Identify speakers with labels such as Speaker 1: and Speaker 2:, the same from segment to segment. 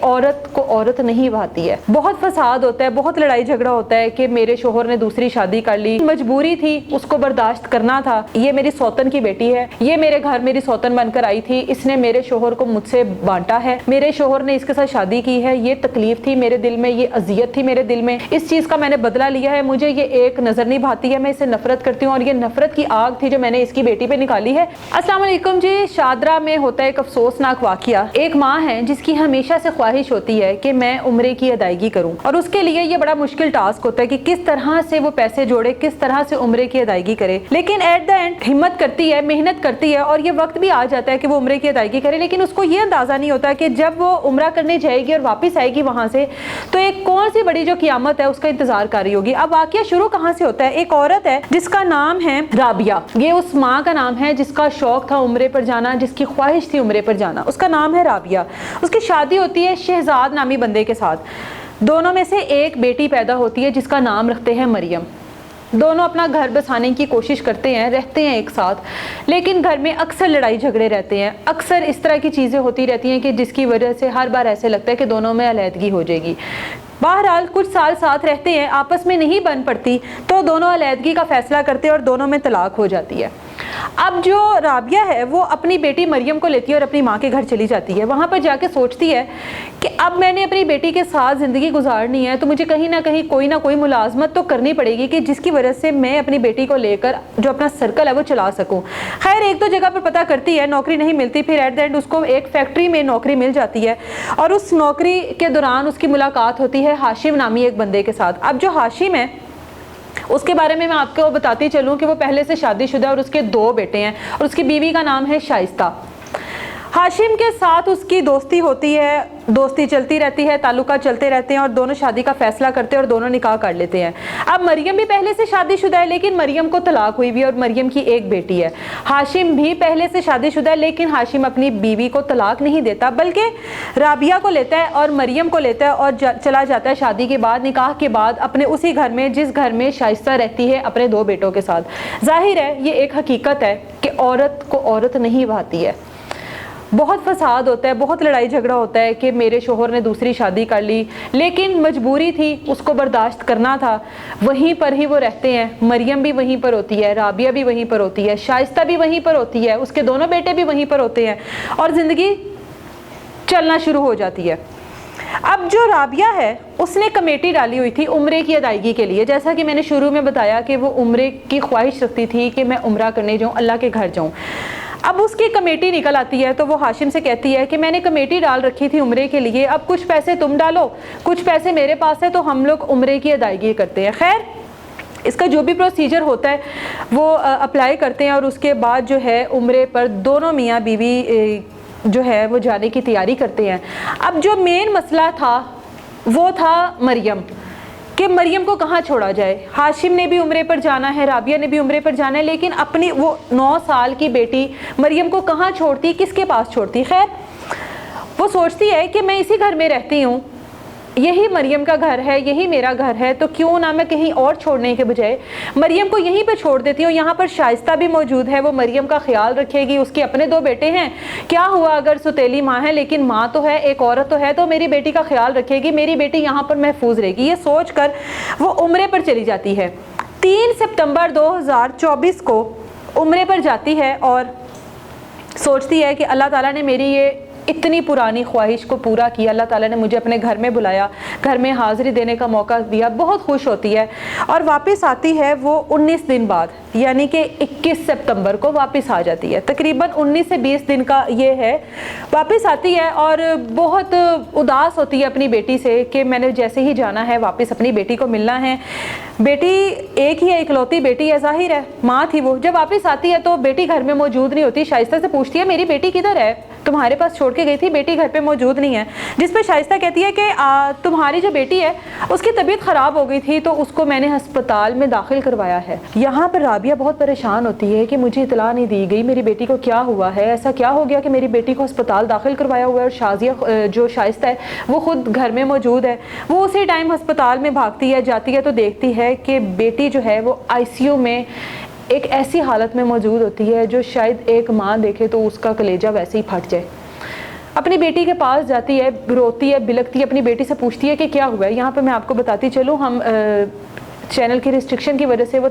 Speaker 1: عورت کو عورت نہیں بھاتی ہے. بہت فساد ہوتا ہے, بہت لڑائی جھگڑا ہوتا ہے کہ میرے شوہر نے دوسری شادی کر لی, مجبوری تھی, اس کو برداشت کرنا تھا, یہ میری سوتن کی بیٹی ہے, یہ میرے گھر میری سوتن بن کر آئی تھی, اس نے میرے شوہر کو مجھ سے بانٹا ہے, میرے شوہر نے اس کے ساتھ شادی کی ہے, یہ تکلیف تھی میرے دل میں, یہ اذیت تھی میرے دل میں, اس چیز کا میں نے بدلہ لیا ہے, مجھے یہ ایک نظر نہیں بھاتی ہے, میں اسے نفرت کرتی ہوں, اور یہ نفرت کی آگ تھی جو میں نے اس کی بیٹی پہ نکالی ہے. السلام علیکم جی. شادرہ میں ہوتا ہے ایک افسوسناک واقعہ. ایک ماں ہے جس کی ہمیشہ سے خواہش ہوتی ہے کہ میں عمرے کی ادائیگی کروں, اور اس کے لیے یہ بڑا مشکل ٹاسک ہوتا ہے کہ کس طرح سے وہ پیسے جوڑے, کس طرح سے عمرے کی ادائیگی کرے. لیکن ایٹ دا اینڈ ہمت کرتی ہے, محنت کرتی ہے, اور یہ وقت بھی آ جاتا ہے کہ وہ عمرے کی ادائیگی کرے. لیکن اس کو یہ اندازہ نہیں ہوتا کہ جب وہ عمرہ کرنے جائے گی اور واپس آئے گی وہاں سے, تو ایک کون سی بڑی جو قیامت ہے اس کا انتظار کر رہی ہوگی. اب واقعہ شروع کہاں سے ہوتا ہے؟ ایک عورت ہے جس کا نام ہے رابعہ. یہ اس ماں کا نام ہے جس کا شوق تھا عمرے پر جانا, جس کی خواہش تھی عمرے پر جانا. اس کا نام ہے رابعہ. اس کی شادی ہوتی ہے شہزاد نامی بندے کے ساتھ. دونوں میں سے ایک بیٹی پیدا ہوتی ہے جس کا نام رکھتے ہیں مریم. دونوں اپنا گھر بسانے کی کوشش کرتے ہیں, رہتے ہیں ایک ساتھ, لیکن گھر میں اکثر لڑائی جھگڑے رہتے ہیں. اکثر اس طرح کی چیزیں ہوتی رہتی ہیں کہ جس کی وجہ سے ہر بار ایسے لگتا ہے کہ دونوں میں علیحدگی ہو جائے گی. بہرحال کچھ سال ساتھ رہتے ہیں, آپس میں نہیں بن پڑتی, تو دونوں علیحدگی کا فیصلہ کرتے ہیں اور دونوں میں طلاق ہو جاتی ہے. اب جو رابعہ ہے وہ اپنی بیٹی مریم کو لیتی ہے اور اپنی ماں کے گھر چلی جاتی ہے. وہاں پر جا کے سوچتی ہے کہ اب میں نے اپنی بیٹی کے ساتھ زندگی گزارنی ہے, تو مجھے کہیں نہ کہیں کوئی نہ کوئی ملازمت تو کرنی پڑے گی کہ جس کی وجہ سے میں اپنی بیٹی کو لے کر جو اپنا سرکل ہے وہ چلا سکوں. خیر ایک دو جگہ پر پتہ کرتی ہے, نوکری نہیں ملتی. پھر ایٹ دا اینڈ اس کو ایک فیکٹری میں نوکری مل جاتی ہے, اور اس نوکری کے دوران اس کی ملاقات ہوتی ہے ہاشم نامی ایک بندے کے ساتھ. اب جو ہاشم ہے اس کے بارے میں آپ کو بتاتی چلوں کہ وہ پہلے سے شادی شدہ اور اس کے 2 بیٹے ہیں, اور اس کی بیوی کا نام ہے شائستہ. ہاشم کے ساتھ اس کی دوستی ہوتی ہے, دوستی چلتی رہتی ہے, تعلقات چلتے رہتے ہیں, اور دونوں شادی کا فیصلہ کرتے ہیں اور دونوں نکاح کر لیتے ہیں. اب مریم بھی پہلے سے شادی شدہ ہے, لیکن مریم کو طلاق ہوئی ہوئی ہے اور مریم کی ایک بیٹی ہے. ہاشم بھی پہلے سے شادی شدہ ہے, لیکن ہاشم اپنی بیوی کو طلاق نہیں دیتا, بلکہ رابعہ کو لیتا ہے اور مریم کو لیتا ہے اور چلا جاتا ہے شادی کے بعد, نکاح کے بعد, اپنے اسی گھر میں جس گھر میں شائستہ رہتی ہے اپنے 2 بیٹوں کے ساتھ. ظاہر ہے یہ ایک حقیقت ہے کہ عورت کو عورت نہیں بھاتی ہے. بہت فساد ہوتا ہے, بہت لڑائی جھگڑا ہوتا ہے کہ میرے شوہر نے دوسری شادی کر لی, لیکن مجبوری تھی, اس کو برداشت کرنا تھا. وہیں پر ہی وہ رہتے ہیں. مریم بھی وہیں پر ہوتی ہے, رابعہ بھی وہیں پر ہوتی ہے, شائستہ بھی وہیں پر ہوتی ہے, اس کے دونوں بیٹے بھی وہیں پر ہوتے ہیں, اور زندگی چلنا شروع ہو جاتی ہے. اب جو رابعہ ہے اس نے کمیٹی ڈالی ہوئی تھی عمرے کی ادائیگی کے لیے. جیسا کہ میں نے شروع میں بتایا کہ وہ عمرے کی خواہش رکھتی تھی کہ میں عمرہ کرنے جاؤں, اللہ کے گھر جاؤں. اب اس کی کمیٹی نکل آتی ہے, تو وہ ہاشم سے کہتی ہے کہ میں نے کمیٹی ڈال رکھی تھی عمرے کے لیے, اب کچھ پیسے تم ڈالو, کچھ پیسے میرے پاس ہے, تو ہم لوگ عمرے کی ادائیگی کرتے ہیں. خیر اس کا جو بھی پروسیجر ہوتا ہے وہ اپلائی کرتے ہیں, اور اس کے بعد جو ہے عمرے پر دونوں میاں بیوی جو ہے وہ جانے کی تیاری کرتے ہیں. اب جو مین مسئلہ تھا وہ تھا مریم, کہ مریم کو کہاں چھوڑا جائے. ہاشم نے بھی عمرے پر جانا ہے, رابعہ نے بھی عمرے پر جانا ہے, لیکن اپنی وہ 9 سال کی بیٹی مریم کو کہاں چھوڑتی, کس کے پاس چھوڑتی. خیر وہ سوچتی ہے کہ میں اسی گھر میں رہتی ہوں, یہی مریم کا گھر ہے, یہی میرا گھر ہے, تو کیوں نہ میں کہیں اور چھوڑنے کے بجائے مریم کو یہیں پہ چھوڑ دیتی ہوں. یہاں پر شائستہ بھی موجود ہے, وہ مریم کا خیال رکھے گی, اس کے اپنے 2 بیٹے ہیں, کیا ہوا اگر ستیلی ماں ہے لیکن ماں تو ہے, ایک عورت تو ہے, تو میری بیٹی کا خیال رکھے گی, میری بیٹی یہاں پر محفوظ رہے گی. یہ سوچ کر وہ عمرے پر چلی جاتی ہے. 3 سپتمبر 2024 کو عمرے پر جاتی ہے, اور سوچتی ہے کہ اللہ تعالیٰ نے میری یہ اتنی پرانی خواہش کو پورا کیا, اللہ تعالیٰ نے مجھے اپنے گھر میں بلایا, گھر میں حاضری دینے کا موقع دیا. بہت خوش ہوتی ہے, اور واپس آتی ہے وہ 19 دن بعد, یعنی کہ 21 سپتمبر کو واپس آ جاتی ہے. تقریباً 19 سے 20 دن کا یہ ہے, واپس آتی ہے, اور بہت اداس ہوتی ہے اپنی بیٹی سے کہ میں نے جیسے ہی جانا ہے واپس اپنی بیٹی کو ملنا ہے. بیٹی ایک ہی ہے, اکلوتی بیٹی ہے, ظاہر ہے ماں تھی وہ. جب واپس آتی ہے تو بیٹی گھر میں موجود نہیں ہوتی. شائستہ سے پوچھتی ہے میری بیٹی کدھر ہے, تمہارے پاس چھوڑ کے گئی تھی, بیٹی گھر پہ موجود نہیں ہے. جس پہ شائستہ کہتی ہے کہ تمہاری جو بیٹی ہے اس کی طبیعت خراب ہو گئی تھی, تو اس کو میں نے ہسپتال میں داخل کروایا ہے. یہاں پر رابعہ بہت پریشان ہوتی ہے کہ مجھے اطلاع نہیں دی گئی, میری بیٹی کو کیا ہوا ہے, ایسا کیا ہو گیا کہ میری بیٹی کو ہسپتال داخل کروایا ہوا ہے, اور شازیہ جو شائستہ ہے وہ خود گھر میں موجود ہے. وہ اسی ٹائم ہسپتال میں بھاگتی ہے, جاتی ہے, تو دیکھتی ہے کہ بیٹی جو ہے وہ ICU میں ایک ایسی حالت میں موجود ہوتی ہے جو شاید ایک ماں دیکھے تو اس کا کلیجہ ویسے ہی پھٹ جائے. اپنی بیٹی کے پاس جاتی ہے, روتی ہے, بلکتی ہے, اپنی بیٹی سے پوچھتی ہے کہ کیا ہوا ہے. یہاں پہ میں آپ کو بتاتی چلوں, ہم چینل کی ریسٹرکشن کی وجہ سے وہ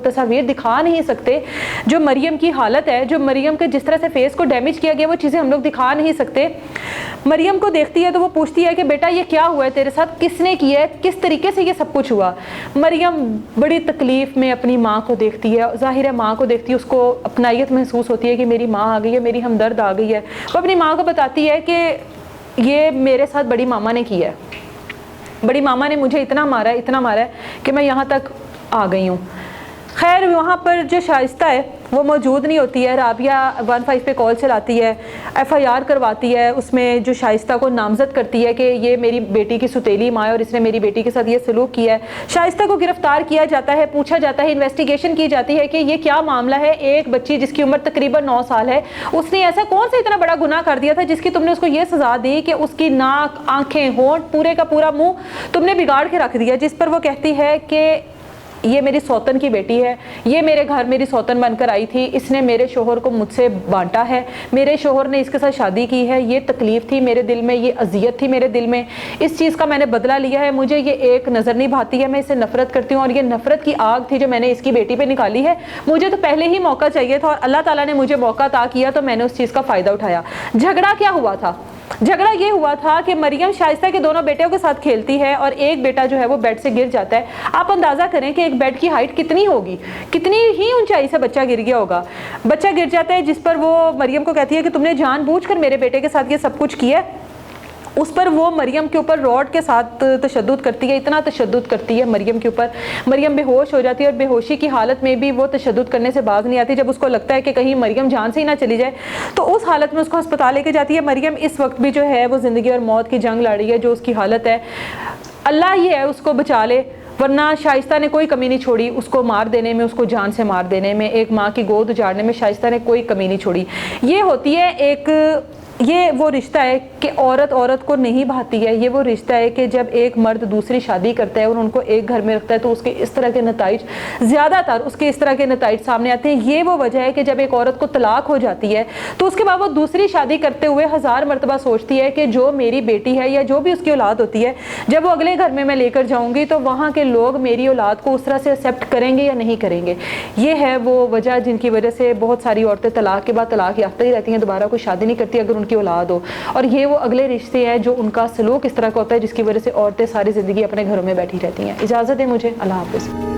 Speaker 1: تصاویر دکھا نہیں سکتے جو مریم کی حالت ہے, جو مریم کے جس طرح سے فیس کو ڈیمیج کیا گیا, وہ چیزیں ہم لوگ دکھا نہیں سکتے. مریم کو دیکھتی ہے تو وہ پوچھتی ہے کہ بیٹا یہ کیا ہوا ہے تیرے ساتھ, کس نے کیا ہے, کس طریقے سے یہ سب کچھ ہوا. مریم بڑی تکلیف میں اپنی ماں کو دیکھتی ہے, ظاہر ہے ماں کو دیکھتی ہے, اس کو اپنائیت محسوس ہوتی ہے کہ میری ماں آ گئی ہے, میری ہمدرد آ گئی ہے. وہ اپنی ماں کو بتاتی ہے کہ یہ میرے ساتھ بڑی ماما نے کیا ہے, بڑی ماما نے مجھے اتنا مارا ہے کہ میں یہاں تک آ گئی ہوں. خیر وہاں پر جو شائستہ ہے وہ موجود نہیں ہوتی ہے. رابعہ 15 پہ کال چلاتی ہے, FIR کرواتی ہے, اس میں جو شائستہ کو نامزد کرتی ہے کہ یہ میری بیٹی کی ستیلی ماں ہے اور اس نے میری بیٹی کے ساتھ یہ سلوک کیا ہے. شائستہ کو گرفتار کیا جاتا ہے, پوچھا جاتا ہے, انویسٹیگیشن کی جاتی ہے کہ یہ کیا معاملہ ہے. ایک بچی جس کی عمر تقریباً 9 سال ہے, اس نے ایسا کون سا اتنا بڑا گناہ کر دیا تھا جس کی تم نے اس کو یہ سزا دی کہ اس کی ناک, آنکھیں, ہونٹ, پورے کا پورا منہ تم نے بگاڑ کے رکھ دیا. جس پر وہ کہتی ہے کہ یہ میری سوتن کی بیٹی ہے, یہ میرے گھر میری سوتن بن کر آئی تھی, اس نے میرے شوہر کو مجھ سے بانٹا ہے, میرے شوہر نے اس کے ساتھ شادی کی ہے, یہ تکلیف تھی میرے دل میں, یہ اذیت تھی میرے دل میں, اس چیز کا میں نے بدلہ لیا ہے, مجھے یہ ایک نظر نہیں بھاتی ہے, میں اسے نفرت کرتی ہوں, اور یہ نفرت کی آگ تھی جو میں نے اس کی بیٹی پہ نکالی ہے. مجھے تو پہلے ہی موقع چاہیے تھا اور اللہ تعالیٰ نے مجھے موقع عطا کیا تو میں نے اس چیز کا فائدہ اٹھایا. جھگڑا کیا ہوا تھا؟ جھگڑا یہ ہوا تھا کہ مریم شائستہ کے دونوں بیٹوں کے ساتھ کھیلتی ہے اور ایک بیٹا جو ہے وہ بیڈ سے گر جاتا ہے. آپ اندازہ کریں کہ ایک بیڈ کی ہائٹ کتنی ہوگی, کتنی ہی اونچائی سے بچہ گر گیا ہوگا. بچہ گر جاتا ہے جس پر وہ مریم کو کہتی ہے کہ تم نے جان بوجھ کر میرے بیٹے کے ساتھ یہ سب کچھ کیا. اس پر وہ مریم کے اوپر راڈ کے ساتھ تشدد کرتی ہے, اتنا تشدد کرتی ہے مریم کے اوپر. مریم بے ہوش ہو جاتی ہے اور بے ہوشی کی حالت میں بھی وہ تشدد کرنے سے باز نہیں آتی. جب اس کو لگتا ہے کہ کہیں مریم جان سے ہی نہ چلی جائے تو اس حالت میں اس کو ہسپتال لے کے جاتی ہے. مریم اس وقت بھی جو ہے وہ زندگی اور موت کی جنگ لڑ رہی ہے. جو اس کی حالت ہے, اللہ ہی ہے اس کو بچا لے, ورنہ شائستہ نے کوئی کمی نہیں چھوڑی اس کو مار دینے میں, اس کو جان سے مار دینے میں, ایک ماں کی گود اجاڑنے میں شائستہ نے کوئی کمی نہیں چھوڑی. یہ ہوتی ہے ایک, یہ وہ رشتہ ہے کہ عورت کو نہیں بھاتی ہے. یہ وہ رشتہ ہے کہ جب ایک مرد دوسری شادی کرتا ہے اور ان کو ایک گھر میں رکھتا ہے تو اس کے اس طرح کے نتائج, زیادہ تر اس کے اس طرح کے نتائج سامنے آتے ہیں. یہ وہ وجہ ہے کہ جب ایک عورت کو طلاق ہو جاتی ہے تو اس کے بعد وہ دوسری شادی کرتے ہوئے 1000 مرتبہ سوچتی ہے کہ جو میری بیٹی ہے یا جو بھی اس کی اولاد ہوتی ہے, جب وہ اگلے گھر میں لے کر جاؤں گی تو وہاں کے لوگ میری اولاد کو اس طرح سے ایکسیپٹ کریں گے یا نہیں کریں گے. یہ ہے وہ وجہ جن کی وجہ سے بہت ساری عورتیں طلاق کے بعد طلاق یافتہ ہی رہتی ہیں, دوبارہ کوئی شادی نہیں کرتی اگر ان کی اولاد ہو. اور یہ وہ اگلے رشتے ہیں جو ان کا سلوک اس طرح کا ہوتا ہے جس کی وجہ سے عورتیں ساری زندگی اپنے گھروں میں بیٹھی رہتی ہیں. اجازت ہے مجھے, اللہ حافظ.